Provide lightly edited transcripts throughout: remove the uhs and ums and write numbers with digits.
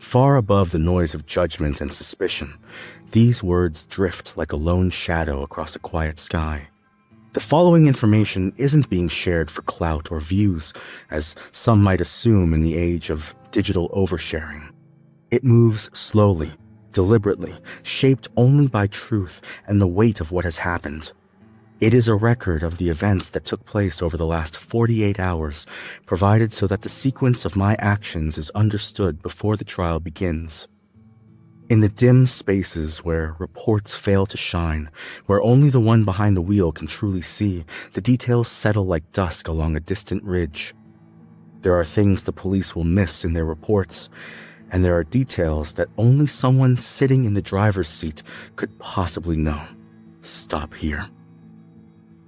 Far above the noise of judgment and suspicion, these words drift like a lone shadow across a quiet sky. The following information isn't being shared for clout or views, as some might assume in the age of digital oversharing. It moves slowly, deliberately, shaped only by truth and the weight of what has happened. It is a record of the events that took place over the last 48 hours, provided so that the sequence of my actions is understood before the trial begins. In the dim spaces where reports fail to shine, where only the one behind the wheel can truly see, the details settle like dusk along a distant ridge. There are things the police will miss in their reports, and there are details that only someone sitting in the driver's seat could possibly know. Stop here.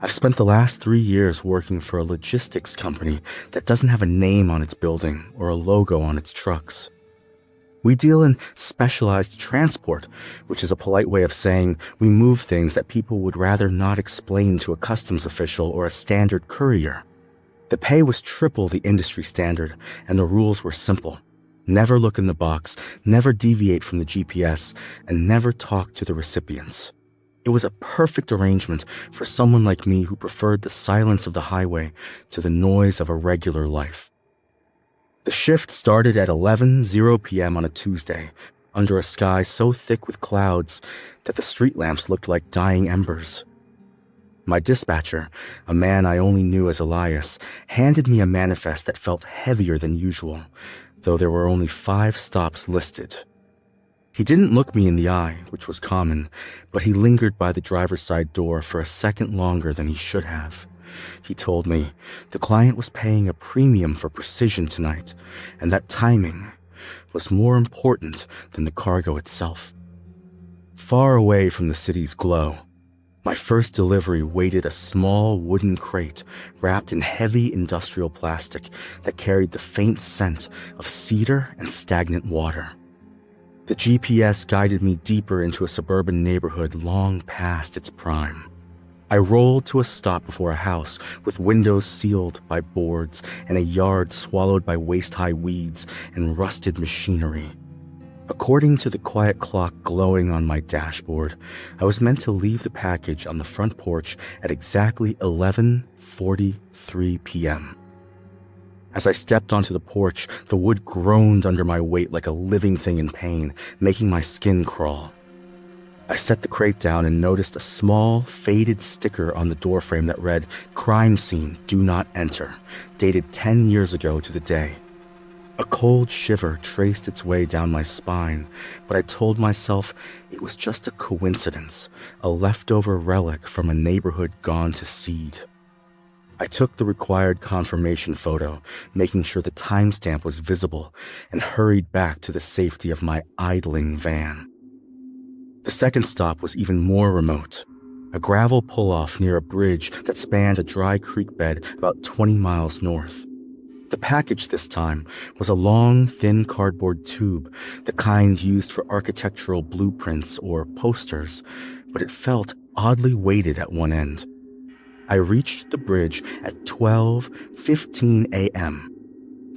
I've spent the last 3 years working for a logistics company that doesn't have a name on its building or a logo on its trucks. We deal in specialized transport, which is a polite way of saying we move things that people would rather not explain to a customs official or a standard courier. The pay was triple the industry standard, and the rules were simple. Never look in the box, never deviate from the GPS, and never talk to the recipients. It was a perfect arrangement for someone like me who preferred the silence of the highway to the noise of a regular life. The shift started at 11:00 p.m. on a Tuesday, under a sky so thick with clouds that the street lamps looked like dying embers. My dispatcher, a man I only knew as Elias, handed me a manifest that felt heavier than usual, though there were only 5 stops listed. He didn't look me in the eye, which was common, but he lingered by the driver's side door for a second longer than he should have. He told me the client was paying a premium for precision tonight, and that timing was more important than the cargo itself. Far away from the city's glow, my first delivery waited a small wooden crate wrapped in heavy industrial plastic that carried the faint scent of cedar and stagnant water. The GPS guided me deeper into a suburban neighborhood long past its prime. I rolled to a stop before a house with windows sealed by boards and a yard swallowed by waist-high weeds and rusted machinery. According to the quiet clock glowing on my dashboard, I was meant to leave the package on the front porch at exactly 11:43 p.m. As I stepped onto the porch, the wood groaned under my weight like a living thing in pain, making my skin crawl. I set the crate down and noticed a small, faded sticker on the doorframe that read, "Crime scene, do not enter," dated 10 years ago to the day. A cold shiver traced its way down my spine, but I told myself it was just a coincidence, a leftover relic from a neighborhood gone to seed. I took the required confirmation photo, making sure the timestamp was visible, and hurried back to the safety of my idling van. The second stop was even more remote, a gravel pull-off near a bridge that spanned a dry creek bed about 20 miles north. The package this time was a long, thin cardboard tube, the kind used for architectural blueprints or posters, but it felt oddly weighted at one end. I reached the bridge at 12:15 a.m.,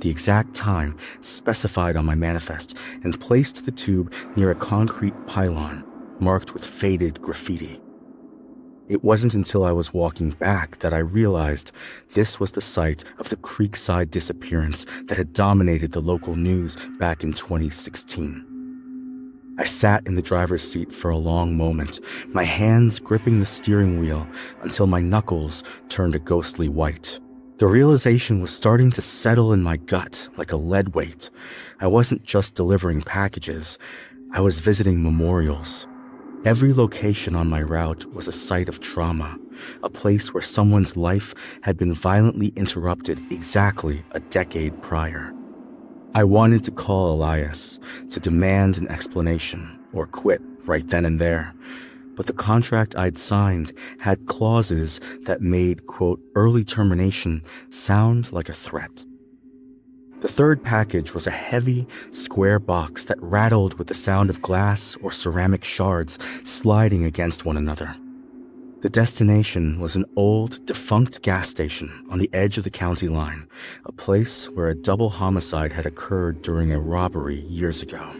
the exact time specified on my manifest, and placed the tube near a concrete pylon marked with faded graffiti. It wasn't until I was walking back that I realized this was the site of the Creekside disappearance that had dominated the local news back in 2016. I sat in the driver's seat for a long moment, my hands gripping the steering wheel until my knuckles turned a ghostly white. The realization was starting to settle in my gut like a lead weight. I wasn't just delivering packages, I was visiting memorials. Every location on my route was a site of trauma, a place where someone's life had been violently interrupted exactly a decade prior. I wanted to call Elias to demand an explanation or quit right then and there, but the contract I'd signed had clauses that made, quote, early termination sound like a threat. The third package was a heavy, square box that rattled with the sound of glass or ceramic shards sliding against one another. The destination was an old, defunct gas station on the edge of the county line, a place where a double homicide had occurred during a robbery years ago.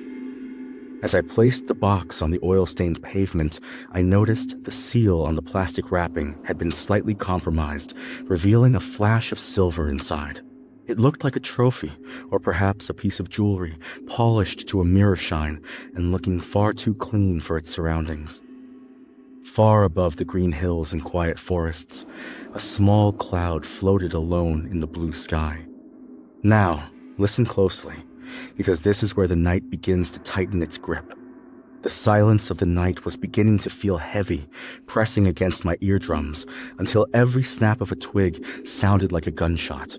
As I placed the box on the oil-stained pavement, I noticed the seal on the plastic wrapping had been slightly compromised, revealing a flash of silver inside. It looked like a trophy, or perhaps a piece of jewelry, polished to a mirror shine and looking far too clean for its surroundings. Far above the green hills and quiet forests, a small cloud floated alone in the blue sky. Now, listen closely, because this is where the night begins to tighten its grip. The silence of the night was beginning to feel heavy, pressing against my eardrums, until every snap of a twig sounded like a gunshot.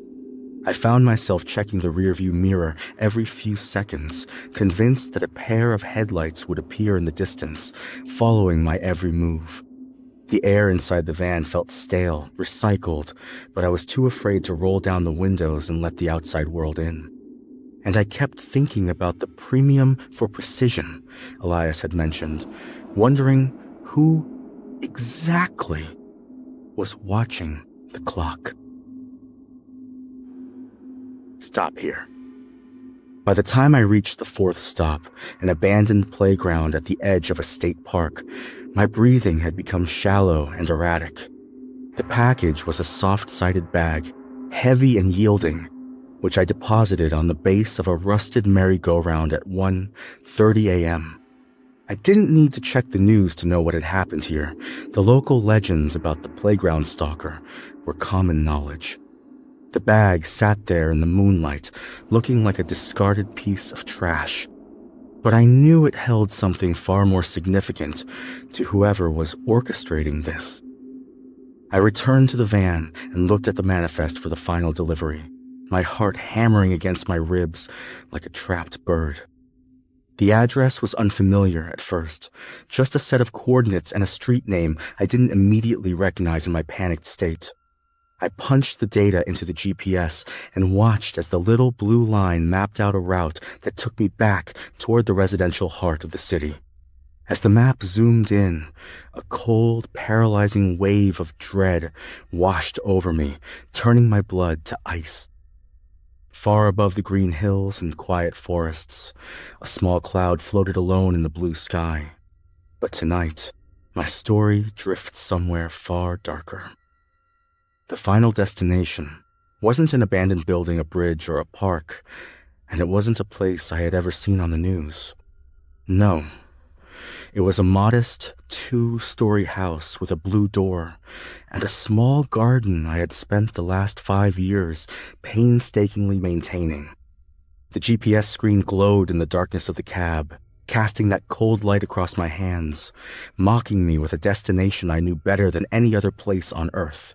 I found myself checking the rearview mirror every few seconds, convinced that a pair of headlights would appear in the distance, following my every move. The air inside the van felt stale, recycled, but I was too afraid to roll down the windows and let the outside world in. And I kept thinking about the premium for precision Elias had mentioned, wondering who exactly was watching the clock. Stop here. By the time I reached the fourth stop, an abandoned playground at the edge of a state park, my breathing had become shallow and erratic. The package was a soft-sided bag, heavy and yielding, which I deposited on the base of a rusted merry-go-round at 1:30 a.m. I didn't need to check the news to know what had happened here. The local legends about the playground stalker were common knowledge. The bag sat there in the moonlight, looking like a discarded piece of trash. But I knew it held something far more significant to whoever was orchestrating this. I returned to the van and looked at the manifest for the final delivery, my heart hammering against my ribs like a trapped bird. The address was unfamiliar at first, just a set of coordinates and a street name I didn't immediately recognize in my panicked state. I punched the data into the GPS and watched as the little blue line mapped out a route that took me back toward the residential heart of the city. As the map zoomed in, a cold, paralyzing wave of dread washed over me, turning my blood to ice. Far above the green hills and quiet forests, a small cloud floated alone in the blue sky. But tonight, my story drifts somewhere far darker. The final destination wasn't an abandoned building, a bridge, or a park, and it wasn't a place I had ever seen on the news. No, it was a modest 2-story house with a blue door and a small garden I had spent the last 5 years painstakingly maintaining. The GPS screen glowed in the darkness of the cab, casting that cold light across my hands, mocking me with a destination I knew better than any other place on Earth.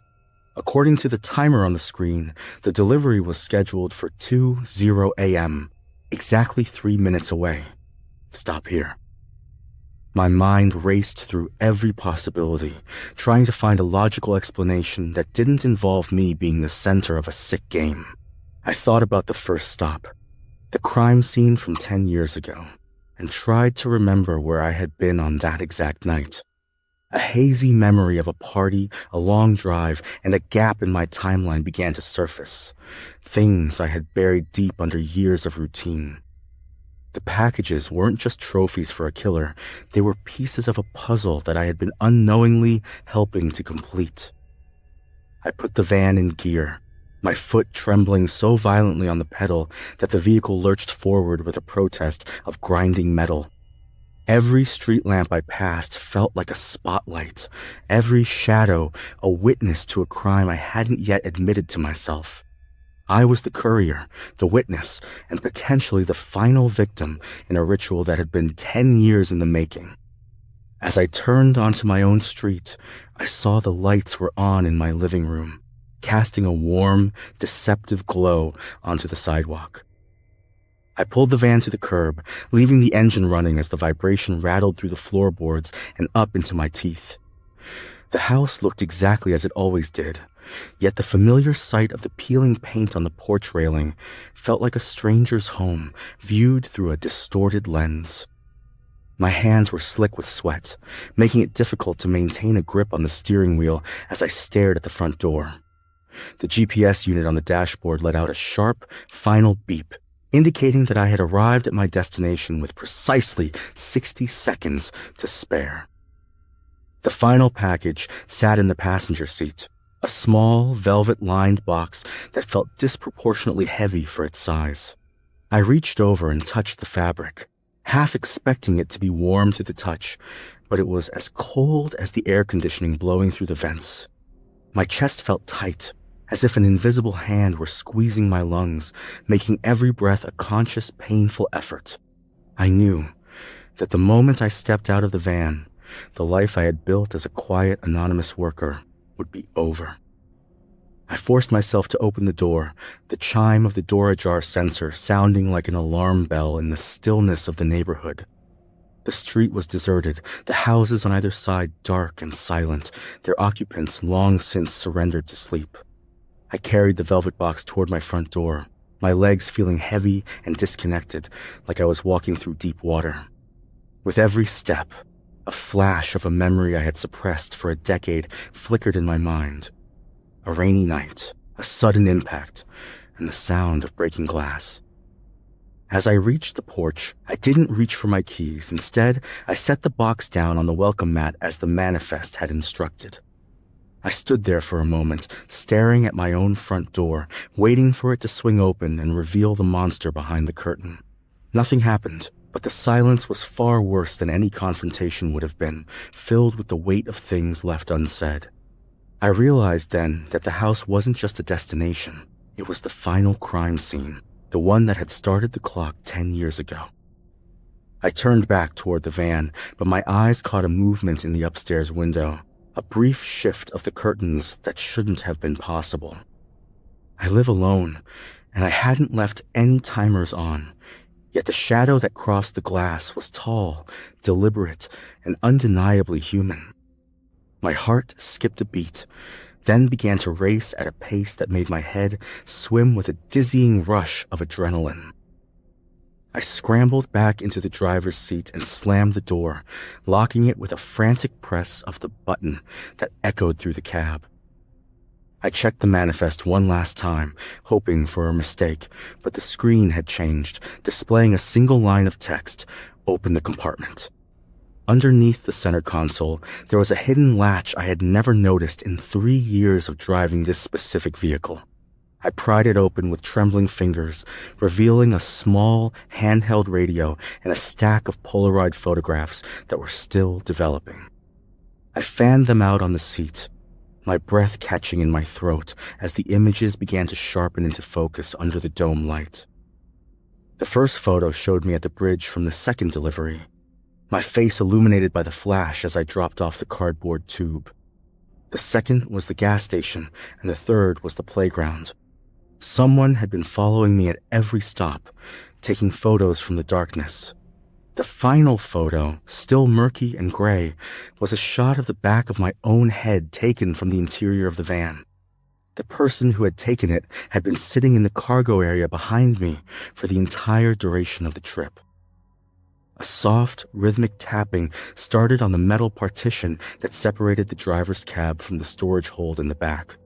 According to the timer on the screen, the delivery was scheduled for 2:00 a.m., exactly 3 minutes away. Stop here. My mind raced through every possibility, trying to find a logical explanation that didn't involve me being the center of a sick game. I thought about the first stop, the crime scene from 10 years ago, and tried to remember where I had been on that exact night. A hazy memory of a party, a long drive, and a gap in my timeline began to surface. Things I had buried deep under years of routine. The packages weren't just trophies for a killer. They were pieces of a puzzle that I had been unknowingly helping to complete. I put the van in gear, my foot trembling so violently on the pedal that the vehicle lurched forward with a protest of grinding metal. Every street lamp I passed felt like a spotlight, every shadow a witness to a crime I hadn't yet admitted to myself. I was the courier, the witness, and potentially the final victim in a ritual that had been 10 years in the making. As I turned onto my own street, I saw the lights were on in my living room, casting a warm, deceptive glow onto the sidewalk. I pulled the van to the curb, leaving the engine running as the vibration rattled through the floorboards and up into my teeth. The house looked exactly as it always did, yet the familiar sight of the peeling paint on the porch railing felt like a stranger's home viewed through a distorted lens. My hands were slick with sweat, making it difficult to maintain a grip on the steering wheel as I stared at the front door. The GPS unit on the dashboard let out a sharp, final beep, indicating that I had arrived at my destination with precisely 60 seconds to spare. The final package sat in the passenger seat, a small, velvet-lined box that felt disproportionately heavy for its size. I reached over and touched the fabric, half expecting it to be warm to the touch, but it was as cold as the air conditioning blowing through the vents. My chest felt tight, as if an invisible hand were squeezing my lungs, making every breath a conscious, painful effort. I knew that the moment I stepped out of the van, the life I had built as a quiet, anonymous worker would be over. I forced myself to open the door, the chime of the door-ajar sensor sounding like an alarm bell in the stillness of the neighborhood. The street was deserted, the houses on either side dark and silent, their occupants long since surrendered to sleep. I carried the velvet box toward my front door, my legs feeling heavy and disconnected, like I was walking through deep water. With every step, a flash of a memory I had suppressed for a decade flickered in my mind. A rainy night, a sudden impact, and the sound of breaking glass. As I reached the porch, I didn't reach for my keys. Instead, I set the box down on the welcome mat as the manifest had instructed. I stood there for a moment, staring at my own front door, waiting for it to swing open and reveal the monster behind the curtain. Nothing happened, but the silence was far worse than any confrontation would have been, filled with the weight of things left unsaid. I realized then that the house wasn't just a destination. It was the final crime scene, the one that had started the clock 10 years ago. I turned back toward the van, but my eyes caught a movement in the upstairs window, a brief shift of the curtains that shouldn't have been possible. I live alone, and I hadn't left any timers on, yet the shadow that crossed the glass was tall, deliberate, and undeniably human. My heart skipped a beat, then began to race at a pace that made my head swim with a dizzying rush of adrenaline. I scrambled back into the driver's seat and slammed the door, locking it with a frantic press of the button that echoed through the cab. I checked the manifest one last time, hoping for a mistake, but the screen had changed, displaying a single line of text: "Open the compartment." Underneath the center console, there was a hidden latch I had never noticed in 3 years of driving this specific vehicle. I pried it open with trembling fingers, revealing a small, handheld radio and a stack of Polaroid photographs that were still developing. I fanned them out on the seat, my breath catching in my throat as the images began to sharpen into focus under the dome light. The first photo showed me at the bridge from the second delivery, my face illuminated by the flash as I dropped off the cardboard tube. The second was the gas station, and the third was the playground. Someone had been following me at every stop, taking photos from the darkness. The final photo, still murky and gray, was a shot of the back of my own head taken from the interior of the van. The person who had taken it had been sitting in the cargo area behind me for the entire duration of the trip. A soft, rhythmic tapping started on the metal partition that separated the driver's cab from the storage hold in the back.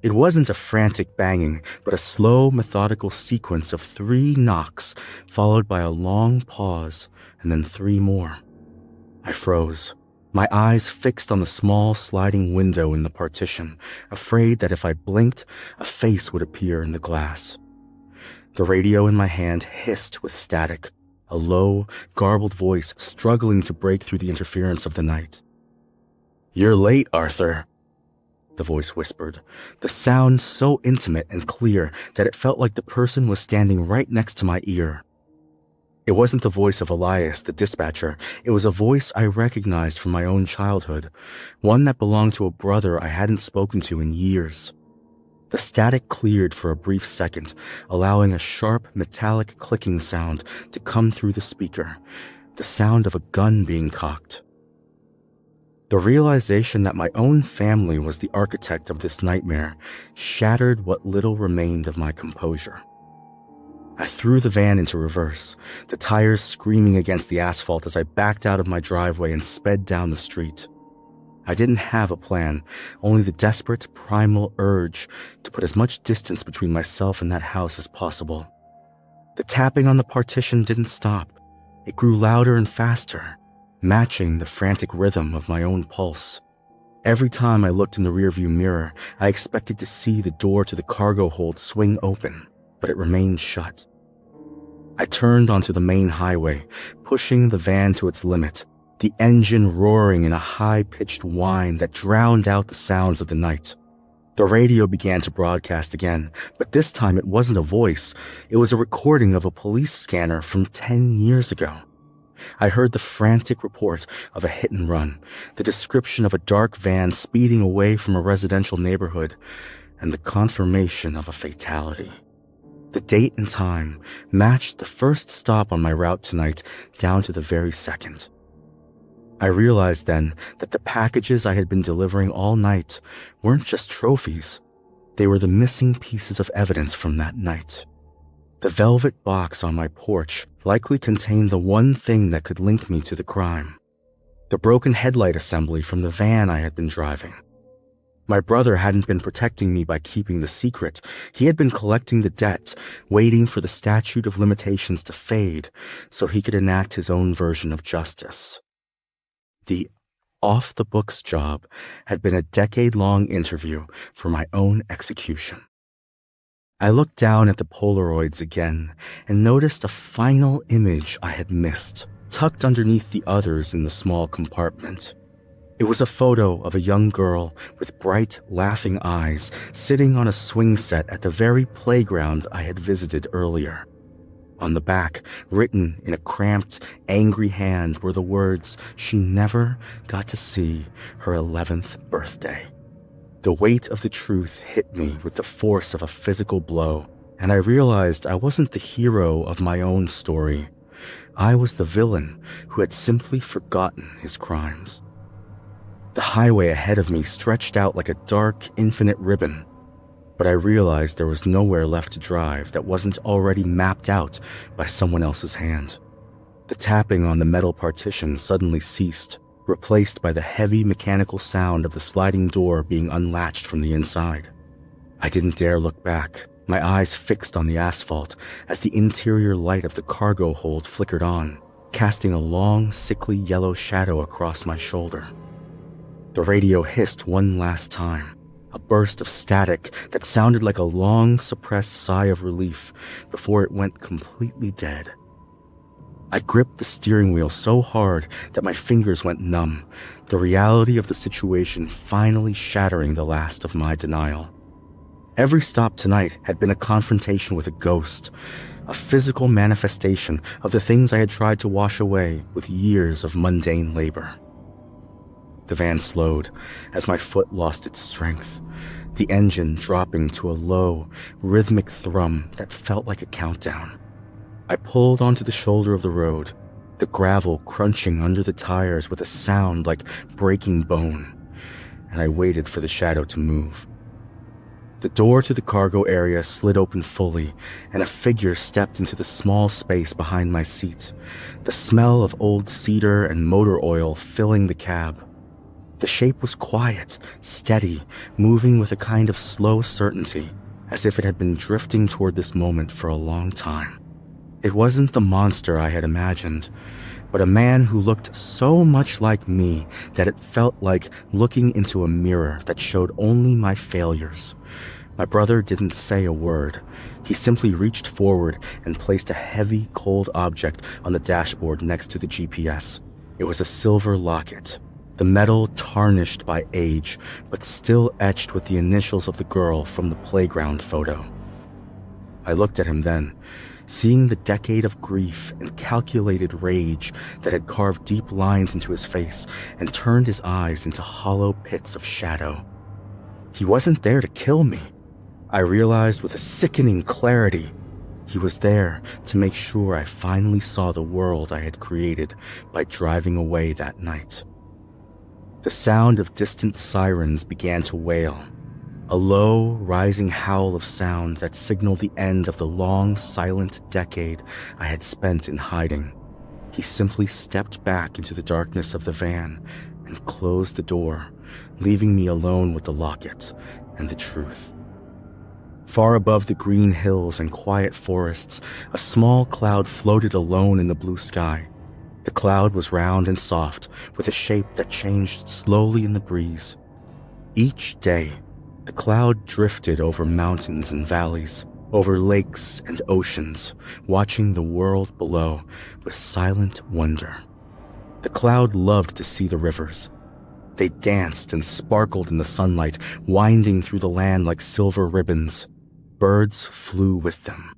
It wasn't a frantic banging, but a slow, methodical sequence of 3 knocks, followed by a long pause, and then 3 more. I froze, my eyes fixed on the small sliding window in the partition, afraid that if I blinked, a face would appear in the glass. The radio in my hand hissed with static, a low, garbled voice struggling to break through the interference of the night. "You're late, Arthur," the voice whispered, the sound so intimate and clear that it felt like the person was standing right next to my ear. It wasn't the voice of Elias, the dispatcher. It was a voice I recognized from my own childhood, one that belonged to a brother I hadn't spoken to in years. The static cleared for a brief second, allowing a sharp, metallic clicking sound to come through the speaker, the sound of a gun being cocked. The realization that my own family was the architect of this nightmare shattered what little remained of my composure. I threw the van into reverse, the tires screaming against the asphalt as I backed out of my driveway and sped down the street. I didn't have a plan, only the desperate, primal urge to put as much distance between myself and that house as possible. The tapping on the partition didn't stop. It grew louder and faster, matching the frantic rhythm of my own pulse. Every time I looked in the rearview mirror, I expected to see the door to the cargo hold swing open, but it remained shut. I turned onto the main highway, pushing the van to its limit, the engine roaring in a high-pitched whine that drowned out the sounds of the night. The radio began to broadcast again, but this time it wasn't a voice. It was a recording of a police scanner from 10 years ago. I heard the frantic report of a hit and run, the description of a dark van speeding away from a residential neighborhood, and the confirmation of a fatality. The date and time matched the first stop on my route tonight down to the very second. I realized then that the packages I had been delivering all night weren't just trophies. They were the missing pieces of evidence from that night. The velvet box on my porch likely contained the one thing that could link me to the crime. The broken headlight assembly from the van I had been driving. My brother hadn't been protecting me by keeping the secret. He had been collecting the debt, waiting for the statute of limitations to fade so he could enact his own version of justice. The off-the-books job had been a decade-long interview for my own execution. I looked down at the Polaroids again and noticed a final image I had missed, tucked underneath the others in the small compartment. It was a photo of a young girl with bright, laughing eyes sitting on a swing set at the very playground I had visited earlier. On the back, written in a cramped, angry hand, were the words, "She never got to see her 11th birthday." The weight of the truth hit me with the force of a physical blow, and I realized I wasn't the hero of my own story. I was the villain who had simply forgotten his crimes. The highway ahead of me stretched out like a dark, infinite ribbon, but I realized there was nowhere left to drive that wasn't already mapped out by someone else's hand. The tapping on the metal partition suddenly ceased, replaced by the heavy mechanical sound of the sliding door being unlatched from the inside. I didn't dare look back, my eyes fixed on the asphalt as the interior light of the cargo hold flickered on, casting a long, sickly yellow shadow across my shoulder. The radio hissed one last time, a burst of static that sounded like a long, suppressed sigh of relief before it went completely dead. I gripped the steering wheel so hard that my fingers went numb, the reality of the situation finally shattering the last of my denial. Every stop tonight had been a confrontation with a ghost, a physical manifestation of the things I had tried to wash away with years of mundane labor. The van slowed as my foot lost its strength, the engine dropping to a low, rhythmic thrum that felt like a countdown. I pulled onto the shoulder of the road, the gravel crunching under the tires with a sound like breaking bone, and I waited for the shadow to move. The door to the cargo area slid open fully, and a figure stepped into the small space behind my seat, the smell of old cedar and motor oil filling the cab. The shape was quiet, steady, moving with a kind of slow certainty, as if it had been drifting toward this moment for a long time. It wasn't the monster I had imagined, but a man who looked so much like me that it felt like looking into a mirror that showed only my failures. My brother didn't say a word. He simply reached forward and placed a heavy, cold object on the dashboard next to the GPS. It was a silver locket, the metal tarnished by age, but still etched with the initials of the girl from the playground photo. I looked at him then, seeing the decade of grief and calculated rage that had carved deep lines into his face and turned his eyes into hollow pits of shadow. He wasn't there to kill me. I realized with a sickening clarity. He was there to make sure I finally saw the world I had created by driving away that night. The sound of distant sirens began to wail. a low, rising howl of sound that signaled the end of the long, silent decade I had spent in hiding. He simply stepped back into the darkness of the van and closed the door, leaving me alone with the locket and the truth. Far above the green hills and quiet forests, a small cloud floated alone in the blue sky. The cloud was round and soft, with a shape that changed slowly in the breeze. Each day, the cloud drifted over mountains and valleys, over lakes and oceans, watching the world below with silent wonder. The cloud loved to see the rivers. They danced and sparkled in the sunlight, winding through the land like silver ribbons. Birds flew with them.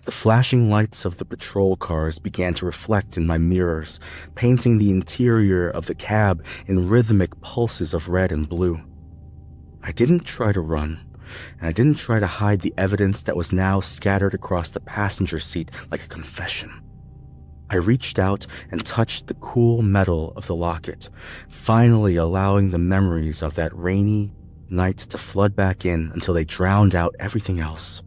The flashing lights of the patrol cars began to reflect in my mirrors, painting the interior of the cab in rhythmic pulses of red and blue. I didn't try to run, and I didn't try to hide the evidence that was now scattered across the passenger seat like a confession. I reached out and touched the cool metal of the locket, finally allowing the memories of that rainy night to flood back in until they drowned out everything else.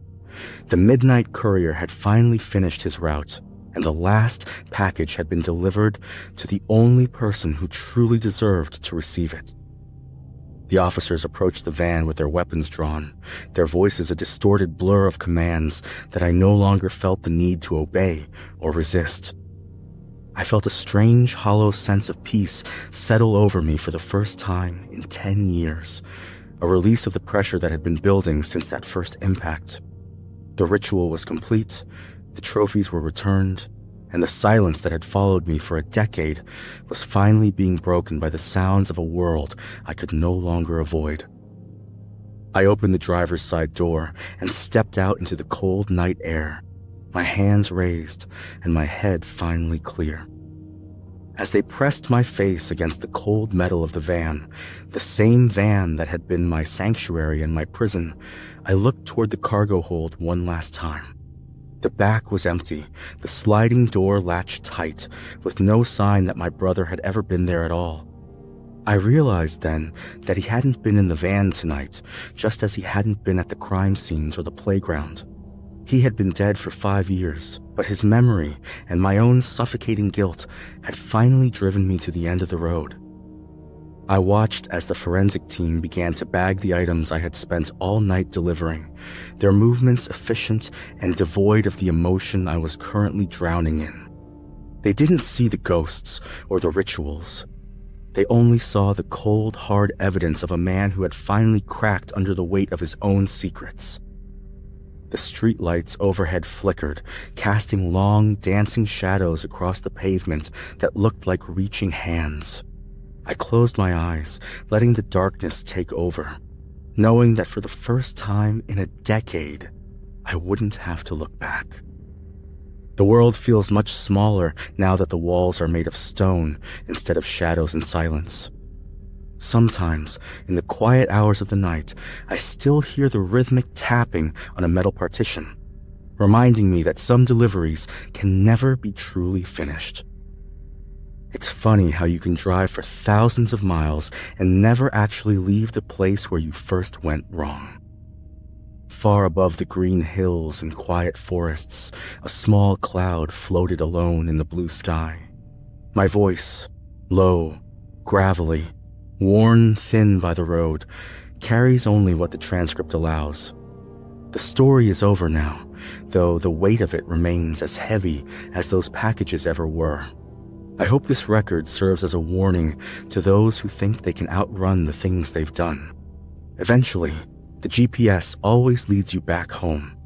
The midnight courier had finally finished his route, and the last package had been delivered to the only person who truly deserved to receive it. The officers approached the van with their weapons drawn, their voices a distorted blur of commands that I no longer felt the need to obey or resist. I felt a strange, hollow sense of peace settle over me for the first time in 10 years, a release of the pressure that had been building since that first impact. The ritual was complete, the trophies were returned, and the silence that had followed me for a decade was finally being broken by the sounds of a world I could no longer avoid. I opened the driver's side door and stepped out into the cold night air, my hands raised and my head finally clear. As they pressed my face against the cold metal of the van, the same van that had been my sanctuary and my prison, I looked toward the cargo hold one last time. The back was empty, the sliding door latched tight, with no sign that my brother had ever been there at all. I realized then that he hadn't been in the van tonight, just as he hadn't been at the crime scenes or the playground. He had been dead for 5 years, but his memory and my own suffocating guilt had finally driven me to the end of the road. I watched as the forensic team began to bag the items I had spent all night delivering, their movements efficient and devoid of the emotion I was currently drowning in. They didn't see the ghosts or the rituals. They only saw the cold, hard evidence of a man who had finally cracked under the weight of his own secrets. The streetlights overhead flickered, casting long, dancing shadows across the pavement that looked like reaching hands. I closed my eyes, letting the darkness take over, knowing that for the first time in a decade, I wouldn't have to look back. The world feels much smaller now that the walls are made of stone instead of shadows and silence. Sometimes, in the quiet hours of the night, I still hear the rhythmic tapping on a metal partition, reminding me that some deliveries can never be truly finished. It's funny how you can drive for thousands of miles and never actually leave the place where you first went wrong. Far above the green hills and quiet forests, a small cloud floated alone in the blue sky. My voice, low, gravelly, worn thin by the road, carries only what the transcript allows. The story is over now, though the weight of it remains as heavy as those packages ever were. I hope this record serves as a warning to those who think they can outrun the things they've done. Eventually, the GPS always leads you back home,